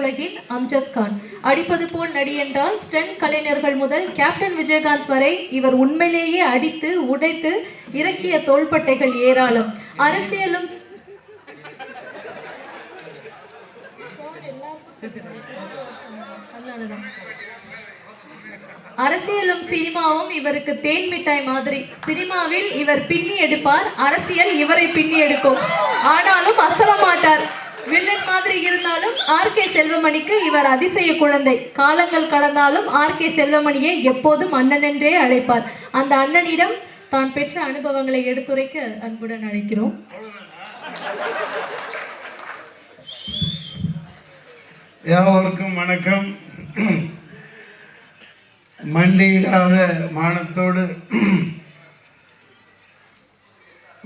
திரையுலகின் அம்ஜத் கான். அடிப்பது போல் நடி என்றால் ஸ்டண்ட் கலைஞர்கள் முதல் கேப்டன் விஜயகாந்த் வரை இவர் உண்மையிலேயே அடித்து உடைத்து இறக்கிய தோள்பட்டைகள் ஏராளம். அரசியலும் சினிமாவும் இவருக்கு தேன் மிட்டாய் மாதிரி. சினிமாவில் இவர் பின்னி எடுப்பார், அரசியல் இவரை பின்னி எடுக்கும். ஆனாலும் அசர மாட்டார். வில்லன் மாதிரி இருந்தாலும் ஆர்.கே. செல்வமணிக்கு இவர் அதிசய குழந்தை. காலங்கள் கடந்தாலும் ஆர்.கே. செல்வமணியை எப்போதும் அண்ணன் என்றே அழைப்பார். அந்த அண்ணனிடம் தான் பெற்ற அனுபவங்களை எடுத்துரைக்க அன்புடன் அழைக்கிறோம். யாவருக்கும் வணக்கம். மண்டியிடாத மானத்தோடு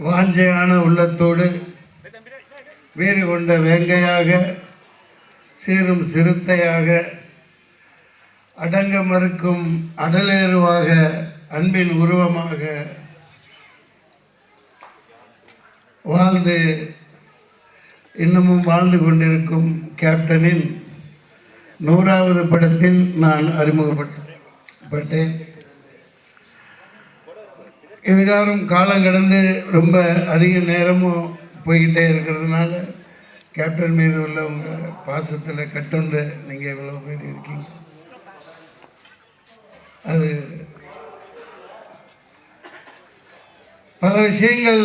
வாஞ்சையான உள்ளத்தோடு வேறு கொண்ட வேங்கையாக சீரும் சிறுத்தையாக அடங்க மறுக்கும் அடலேறுவாக அன்பின் உருவமாக வாழ்ந்து இன்னமும் வாழ்ந்து கொண்டிருக்கும் கேப்டனின் 100வது படத்தில் நான் அறிமுகப்பட்டேன். இதுகாரம் காலம் கடந்து ரொம்ப அதிக நேரமும் போய்கிட்டே இருக்கிறதுனால கேப்டன் மீது உள்ள உங்கள் பாசத்தில் கட்டுண்டு நீங்கள் இவ்வளோ பேர் இருக்கீங்க. அது பல விஷயங்கள்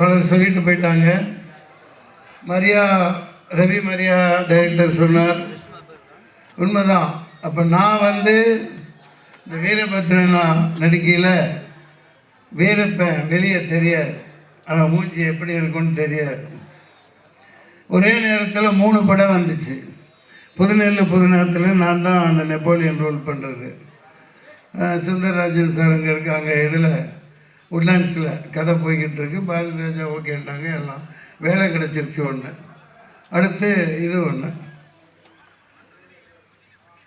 பலர் சொல்லிட்டு போயிட்டாங்க. ரவி மரியா டைரக்டர் சொன்னார், உண்மைதான். அப்போ நான் இந்த வீரபத்ரனா நடிக்கையில் வீரப்பன் வெளியே தெரியாது, அவன் மூஞ்சி எப்படி இருக்குன்னு தெரியாது. ஒரே நேரத்தில் 3 படம் வந்துச்சு. புதுநேரத்தில் நான் தான் அந்த நெப்போலியன் ரோல் பண்ணுறது. சுந்தரராஜன் சார் அங்கே இருக்காங்க, இதில் உட்லாண்ட்ஸில் கதை போய்கிட்டு இருக்கு. பாரதி ராஜா ஓகேன்ட்டாங்க, எல்லாம் வேலை கிடச்சிருச்சு. ஒன்று அடுத்து இது ஒன்று.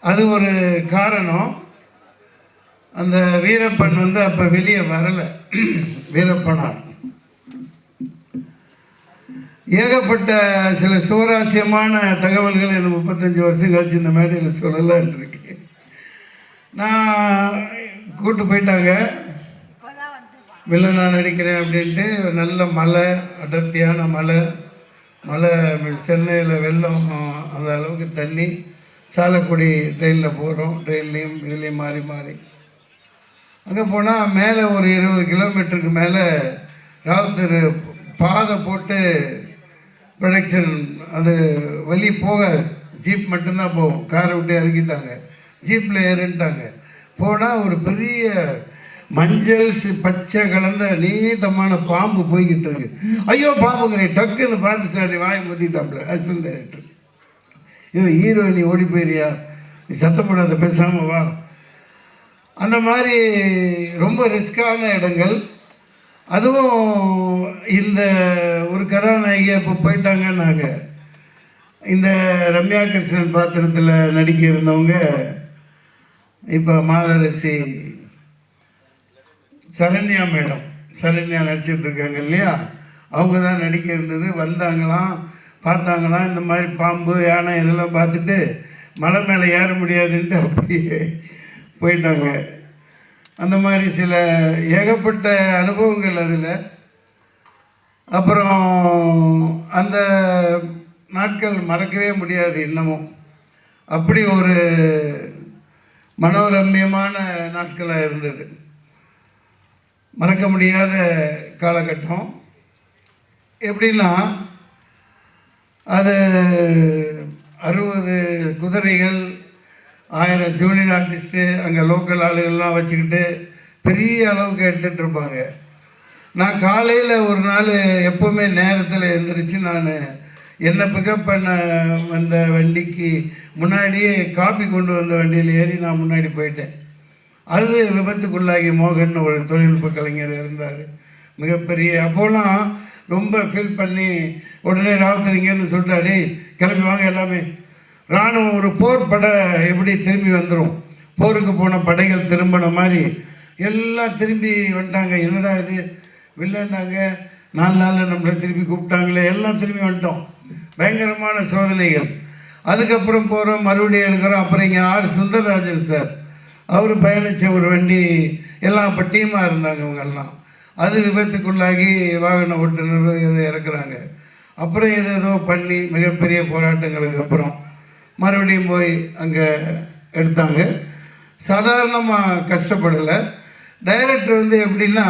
அது ஒரு காரணம். அந்த வீரப்பன் அப்போ வெளியே வரலை. வீரப்பனார் ஏகப்பட்ட சில சுவாரஸ்யமான தகவல்கள் இந்த 35 வருஷம் கழிச்சு இந்த மேடையில் சொல்லலான் இருக்கு. நான் கூப்பிட்டு போயிட்டாங்க, வில்லனா நடிக்கிறேன் அப்படின்ட்டு. நல்ல மழை, அடர்த்தியான மழை. சென்னையில் வெள்ளம், அந்த அளவுக்கு தண்ணி. சாலக்குடி ட்ரெயினில் போகிறோம், ட்ரெயின்லேயும் இதுலேயும் மாறி அங்கே போனால் மேலே ஒரு 20 கிலோமீட்டருக்கு மேலே ராவுத்தர் பாதை போட்டு ப்ரொடக்ஷன், அது வழி போகாது, ஜீப் மட்டும்தான் போகும். காரை விட்டு இறக்கிட்டாங்க, ஜீப்பில் ஏறிட்டாங்க. போனால் ஒரு பெரிய மஞ்சள் பச்சை கலந்த நீட்டமான பாம்பு போய்கிட்டு இருக்கு. ஐயோ பாம்புங்கிறே, டக்குன்னு பார்த்து சார் வாய் முத்திட்டாப்புல அசிஸ்டன்ட் டைரக்டர். ஐயோ ஹீரோ, நீ ஓடி போயிறியா, நீ சத்தம் போடாத, பேசாமல் வா. அந்த மாதிரி ரொம்ப ரிஸ்கான இடங்கள். அதுவும் இந்த ஒரு கதாநாயகி இப்போ போயிட்டாங்கன்னாங்க. இந்த ரம்யா கிருஷ்ணன் பாத்திரத்தில் நடிக்க இருந்தவங்க இப்போ மாதரசி சரண்யா மேடம், சரண்யா நடிச்சிட்டு இருக்காங்க இல்லையா, அவங்க தான் நடிக்க இருந்தது. வந்தாங்களாம், பார்த்தாங்களாம், இந்த மாதிரி பாம்பு யானை இதெல்லாம் பார்த்துட்டு மலை மேலே ஏற முடியாதுன்ட்டு அப்படியே போயிட்டாங்க. அந்த மாதிரி சில ஏகப்பட்ட அனுபவங்கள் அதில். அப்புறம் அந்த நாட்கள் மறக்கவே முடியாது இன்னமும். அப்படி ஒரு மனோரம்யமான நாட்களாக இருந்தது, மறக்க முடியாத காலகட்டம். எப்படின்னா, அது 60 குதிரைகள், 1000 ஜூனியர் ஆர்டிஸ்ட்டு, அங்கே லோக்கல் ஆளுகள்லாம் வச்சுக்கிட்டு பெரிய அளவுக்கு எடுத்துகிட்டு இருப்பாங்க. நான் காலையில் ஒரு நாள் எப்போவுமே நேரத்தில் எழுந்திரிச்சு நான் என்னை பிக்கப் பண்ண வந்த வண்டிக்கு முன்னாடியே காப்பி கொண்டு வந்த வண்டியில் ஏறி நான் முன்னாடி போயிட்டேன். அது விபத்துக்குள்ளாகி மோகன் ஒரு தொழில்நுட்ப கலைஞர் இருந்தார், மிகப்பெரிய. அப்போலாம் ரொம்ப ஃபீல் பண்ணி உடனே ராவுத்தரிங்கன்னு சொல்லிட்டாரு, கிளம்பி வாங்க எல்லாமே. இராணுவம் ஒரு போர் படை எப்படி திரும்பி வந்துடும், போருக்கு போன படைகள் திரும்பின மாதிரி எல்லாம் திரும்பி வந்துட்டாங்க. என்னடா இது வில்லன்னாங்க, 4 நாளில் நம்மளை திருப்பி கூப்பிட்டாங்களே, எல்லாம் திரும்பி வந்துட்டோம். பயங்கரமான சோதனைகள். அதுக்கப்புறம் போகிறோம், மறுபடியும் எடுக்கிறோம். அப்புறம் இங்கே சுந்தரராஜன் சார் அவர் பயணித்த ஒரு வண்டி எல்லாம் அப்போ டீமாக இருந்தாங்க இவங்கெல்லாம். அது விபத்துக்குள்ளாகி வாகன ஓட்டுநர் இதை இறக்குறாங்க. அப்புறம் ஏதோ பண்ணி மிகப்பெரிய போராட்டங்களுக்கு அப்புறம் மறுபடியும் போய் அங்கே எடுத்தாங்க. சாதாரணமாக கஷ்டப்படலை. டைரக்டர் வந்து எப்படின்னா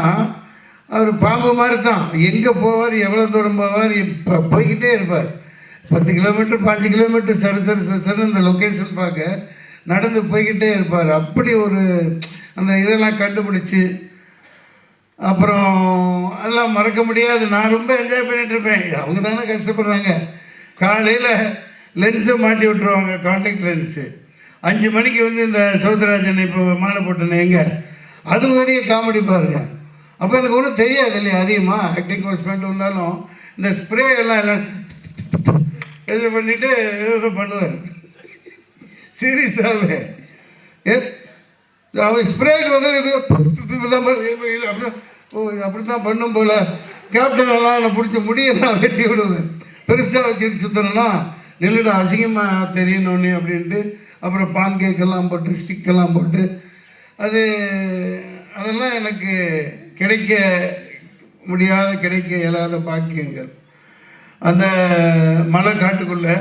அவர் பாம்பு மாதிரி தான். எங்கே போவார், எவ்வளோ தூரம் போவார், இப்போ போய்கிட்டே இருப்பார். 10 கிலோமீட்டர் 5 கிலோமீட்டர் சரி இந்த லொக்கேஷன் பார்க்க நடந்து போய்கிட்டே இருப்பார். அப்படி ஒரு அந்த இதெல்லாம் கண்டுபிடிச்சி அப்புறம் அதெல்லாம் மறக்க முடியாது. நான் ரொம்ப என்ஜாய் பண்ணிகிட்டு இருப்பேன். அவங்க தானே கஷ்டப்படுறாங்க. காலையில் லென்ஸை மாட்டி விட்டுருவாங்க, கான்டாக்ட் லென்ஸு. 5 மணிக்கு வந்து இந்த சௌந்தரராஜன் இப்போ மாலை போட்டேன்னு எங்கே அது வரைய காமெடி பாருங்க. அப்போ எனக்கு ஒன்றும் தெரியாது இல்லையா, அதிகமாக ஆக்டிங் கோர்ஸ் பண்ணிட்டு வந்தாலும் இந்த ஸ்ப்ரே எல்லாம் இது பண்ணிவிட்டு ஏதோ பண்ணுவார் சீரியஸாகவே. அவன் ஸ்ப்ரேக்கு வந்து அப்படி தான் பண்ணும் போல். கேப்டன் எல்லாம் என்னை பிடிச்ச முடியெல்லாம் வெட்டி விடுவேன். பெருசாக வச்சுட்டு சுற்றணும்னா நெல்லுடா அசிங்கமாக தெரியணுன்னே அப்படின்ட்டு அப்புறம் பான் கேக்கெல்லாம் போட்டு ஸ்டிக்கெல்லாம் போட்டு அதெல்லாம் எனக்கு கிடைக்க முடியாத, கிடைக்க இயலாத பாக்கியங்கள். அந்த மலை காட்டுக்குள்ளே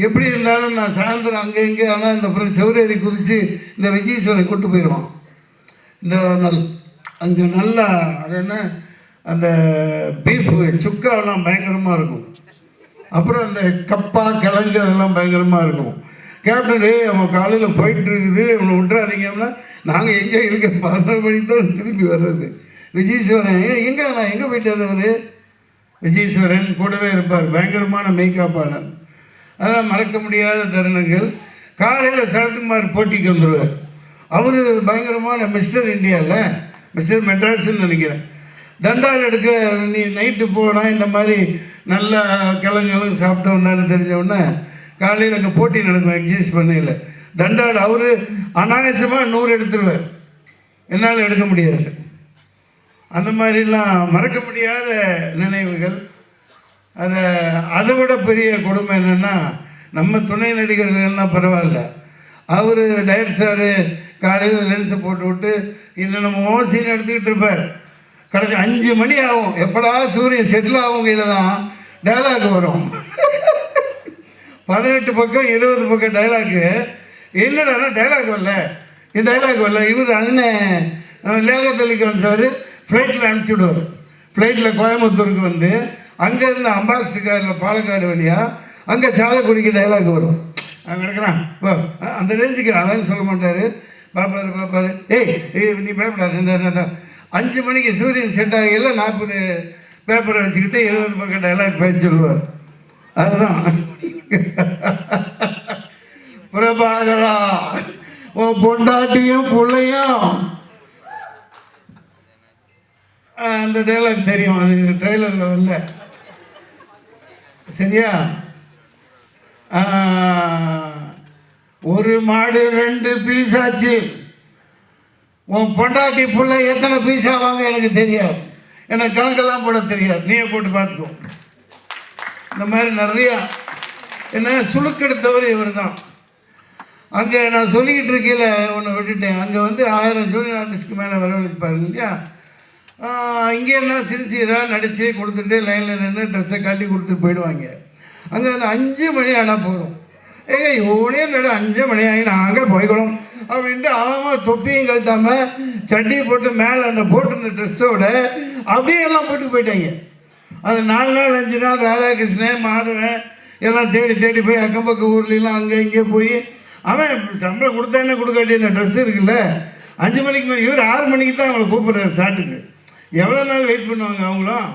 எப்படி இருந்தாலும் நான் சாயந்தரம் அங்கே இங்கே, ஆனால் இந்த அப்புறம் செவரேறி குதித்து இந்த விஜயேஸ்வரனை கூட்டு போயிடுவான். இந்த அங்கே நல்லா அது என்ன அந்த பீஃபு சுக்காவெல்லாம் பயங்கரமாக இருக்கும். அப்புறம் அந்த கப்பா கிழங்கு அதெல்லாம் பயங்கரமாக இருக்கும். கேப்டன் அவன் காலையில் போயிட்டு இருக்குது, அவனை விட்டுறாதீங்கன்னா நாங்கள் எங்கே இருக்க 11 மணிக்கு தான் திரும்பி வர்றது. விஜயேஸ்வரன் எங்கே போயிட்டார் அவர்? விஜயேஸ்வரன் கூடவே இருப்பார், பயங்கரமான மேக்கப்பாளர். அதெல்லாம் மறக்க முடியாத தருணங்கள். காலையில் சரத்குமார் போட்டிக்கு வந்துடுவார். அவர் பயங்கரமான மிஸ்டர் இந்தியாவில், மிஸ்டர் மெட்ராஸ்ன்னு நினைக்கிறேன். தண்டால் எடுக்க நீ நைட்டு போனால் இந்த மாதிரி நல்ல கிழங்குகளும் சாப்பிட்டோம்னான்னு தெரிஞ்சவுடனே காலையில் அங்கே போட்டி நடக்கும் எக்ஸசைஸ் பண்ணையில். தண்டால் அவர் அனாவசியமாக 100 எடுத்துருவார், என்னால் எடுக்க முடியாது. அந்த மாதிரிலாம் மறக்க முடியாத நினைவுகள். அதை விட பெரிய கொடுமை என்னென்னா, நம்ம துணை நடிகர்கள்லாம் பரவாயில்ல, அவர் டைரக்டர் சார் காலையில் லென்ஸை போட்டு விட்டு என்னென்னமோ சீன் எடுத்துக்கிட்டு இருப்பார். கடைசி 5 மணி ஆகும். எப்படா சூரியன் செட்டில் ஆகுங்கையில் தான் டைலாக் வரும். 18 பக்கம் 20 பக்கம் டைலாக்கு. என்னடா டைலாக் வரல, என் டைலாக் வரல. இவர் அண்ணன் லேகத்தலிக்கான் சார் ஃப்ளைட்டில் அனுப்பிச்சுடுவார். ஃப்ளைட்டில் கோயம்புத்தூருக்கு வந்து அங்கேருந்து அம்பாசிடர் காரில் பாலக்காடு வழியாக அங்கே சாலக்குடிக்கு டைலாக் வரும். அங்கே கிடக்குறான் அந்த ரேஞ்சுக்கு அதான் சொல்ல மாட்டார். பாப்பாரு ஏய் நீ பயப்படாது. இந்த 5 மணிக்கு சூரியன் செட் ஆகையில் 40 பேப்பரை வச்சுக்கிட்டு 20 பக்கம் டைலாக் பேசி சொல்லுவார். அதுதான் பிரபாகரா உன் பொண்டாட்டியும் பிள்ளையும். அந்த டைலாக் தெரியும், அது ட்ரெய்லரில் வரல சரியா. ஒரு மாடு 2 பீஸ் ஆச்சு. உன் பொண்டாட்டி பிள்ளை எத்தனை பீஸ் ஆவாங்க எனக்கு தெரியாது, எனக்கு கணக்கெல்லாம் போட தெரியாது, நீயே போட்டு பார்த்துக்கோ. இந்த மாதிரி நிறையா என்ன சுழுக்கெடுத்தவர் இவர் தான். அங்கே நான் சொல்லிக்கிட்டு இருக்கையில் ஒன்று விட்டுட்டேன். அங்கே வந்து 1000 ஜூனியர் ஆர்டிஸ்ட்க்கு மேலே வரவழைப்பாரு இல்லையா. இங்கே என்ன சின்சியராக நடித்து கொடுத்துட்டு லைனில் நின்று ட்ரெஸ்ஸை காட்டி கொடுத்துட்டு போயிடுவாங்க. அங்கே அந்த 5 மணி ஆனால் போதும். இவனே இல்லைடா 5 மணி ஆகி நாங்கள் போய்க்கணும் அப்படின்ட்டு அவன் தொப்பியும் கழட்டாமல் சட்டியை போட்டு மேலே அந்த போட்டுருந்த ட்ரெஸ்ஸோட அப்படியே எல்லாம் போட்டு போயிட்டாங்க. அது 4 நாள் 5 நாள் ராதாகிருஷ்ணன் மாதவன் எல்லாம் தேடி தேடி போய் அக்கம் பக்கம் ஊர்லாம் அங்கே இங்கே போய் அவன் சம்பளம் கொடுத்தானே கொடுக்காட்டி இந்த ட்ரெஸ் இருக்குல்ல 5 மணிக்கு மேலே. இவர் 6 மணிக்கு தான் அவங்களை கூப்பிட்றாரு சாட்டுக்கு. எவ்வளோ நாள் வெயிட் பண்ணுவாங்க அவங்களும்.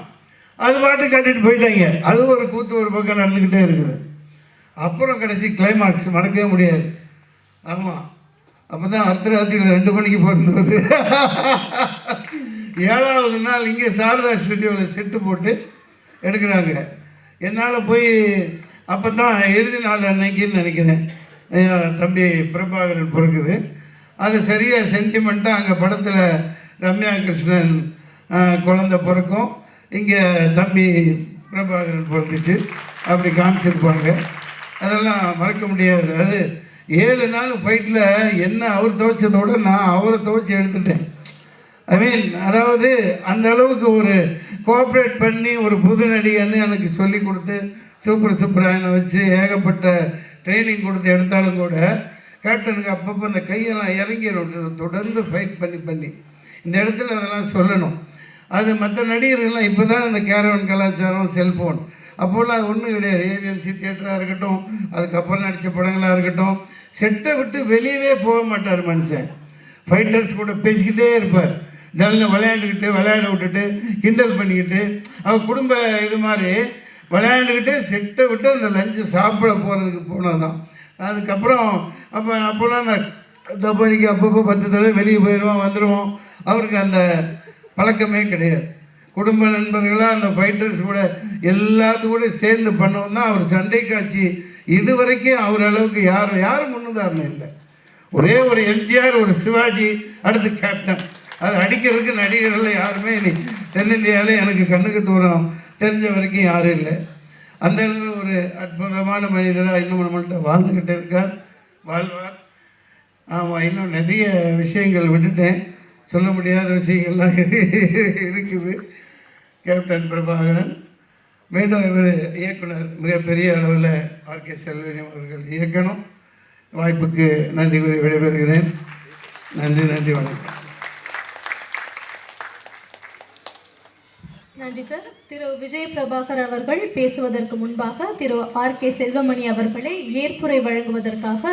அது பாட்டு கட்டிட்டு போயிட்டாங்க. அது ஒரு கூத்து ஒரு பக்கம் நடந்துக்கிட்டே இருக்குது. அப்புறம் கடைசி கிளைமாக்ஸ் மறக்கவே முடியாது. ஆமாம், அப்போ தான் அர்த்தராத்திரி 2 மணிக்கு பிறந்தது. 7வது நாள் இங்கே சாரதா ஸ்டுடியோவில் செட்டு போட்டு எடுக்கிறாங்க. என்னால் போய் அப்போ தான் இறுதி நாள் அன்னைக்குன்னு நினைக்கிறேன் தம்பி பிரபாகரன் பிறகுது. அது சரியாக சென்டிமெண்ட்டாக அங்கே படத்தில் ரம்யா கிருஷ்ணன் குழந்தை பிறக்கும், இங்கே தம்பி பிரபாகரன் பொறுத்துச்சு, அப்படி காமிச்சிருப்பாங்க. அதெல்லாம் மறக்க முடியாது. அது 7 நாள் ஃபைட்டில் என்ன அவர் துவைச்சதோட நான் அவரை துவைச்சி எடுத்துட்டேன். ஐ மீன், அதாவது அந்த அளவுக்கு ஒரு கோஆப்ரேட் பண்ணி ஒரு புது நடிகன்னு எனக்கு சொல்லி கொடுத்து சூப்பர் சுப்ராயனை வச்சு ஏகப்பட்ட ட்ரைனிங் கொடுத்து எடுத்தாலும் கூட கேப்டனுக்கு அப்பப்போ அந்த கையெல்லாம் இறங்கிடும். தொடர்ந்து ஃபைட் பண்ணி இந்த இடத்துல அதெல்லாம் சொல்லணும். அது மற்ற நடிகர்கள்லாம் இப்போ தான் இந்த கேரவன் கலாச்சாரம், செல்ஃபோன், அப்போல்லாம் அது ஒன்றும் கிடையாது. ஏவிஎம்சி தியேட்டராக இருக்கட்டும், அதுக்கப்புறம் நடித்த படங்களாக இருக்கட்டும், செட்டை விட்டு வெளியவே போக மாட்டார் மனுஷன். ஃபைட்டர்ஸ் கூட பேசிக்கிட்டே இருப்பார். ஜல்லில் விளையாட விட்டுட்டு கிண்டல் பண்ணிக்கிட்டு அவர் குடும்ப இது மாதிரி விளையாண்டுக்கிட்டு செட்டை விட்டு அந்த லஞ்சு சாப்பிட போகிறதுக்கு போனது தான். அதுக்கப்புறம் அப்போல்லாம் நான் தப்பானிக்கு அப்பப்போ 10 தடவை வெளியே போயிடுவோம், வந்துடுவோம். அவருக்கு அந்த பழக்கமே கிடையாது. குடும்ப நண்பர்களாக அந்த ஃபைட்டர்ஸ் கூட எல்லாத்து கூட சேர்ந்து பண்ணவும் தான் அவர் சண்டை காட்சி இது வரைக்கும் அவர் அளவுக்கு யாரும் முன்னுதாரணம் இல்லை. ஒரே ஒரு எம்ஜிஆர், ஒரு சிவாஜி, அடுத்து கேப்டன். அது அடிக்கிறதுக்கு நடிகர்கள் யாருமே தென்னிந்தியாவில் எனக்கு கண்ணுக்கு தூரம் தெரிஞ்ச வரைக்கும் யாரும் இல்லை. அந்த அளவு ஒரு அற்புதமான மனிதராக இன்னும் நம்மள்கிட்ட வாழ்ந்துக்கிட்டே இருக்கார், வாழ்வார். ஆமாம், இன்னும் நிறைய விஷயங்கள் விட்டுட்டேன், சொல்ல முடியாத விஷயங்கள்லாம் இருக்குது. கேப்டன் பிரபாகரன் மீண்டும் இவர் இயக்குனர் மிகப்பெரிய அளவில் ஆர்கே செல்வனி அவர்கள் இயக்கணும். வாய்ப்புக்கு நன்றி கூறி விடைபெறுகிறேன். நன்றி, வணக்கம். நன்றி சார். திரு விஜய் பிரபாகர் அவர்கள் பேசுவதற்கு முன்பாக திரு ஆர்கே செல்வமணி அவர்களை ஏற்புரை வழங்குவதற்காக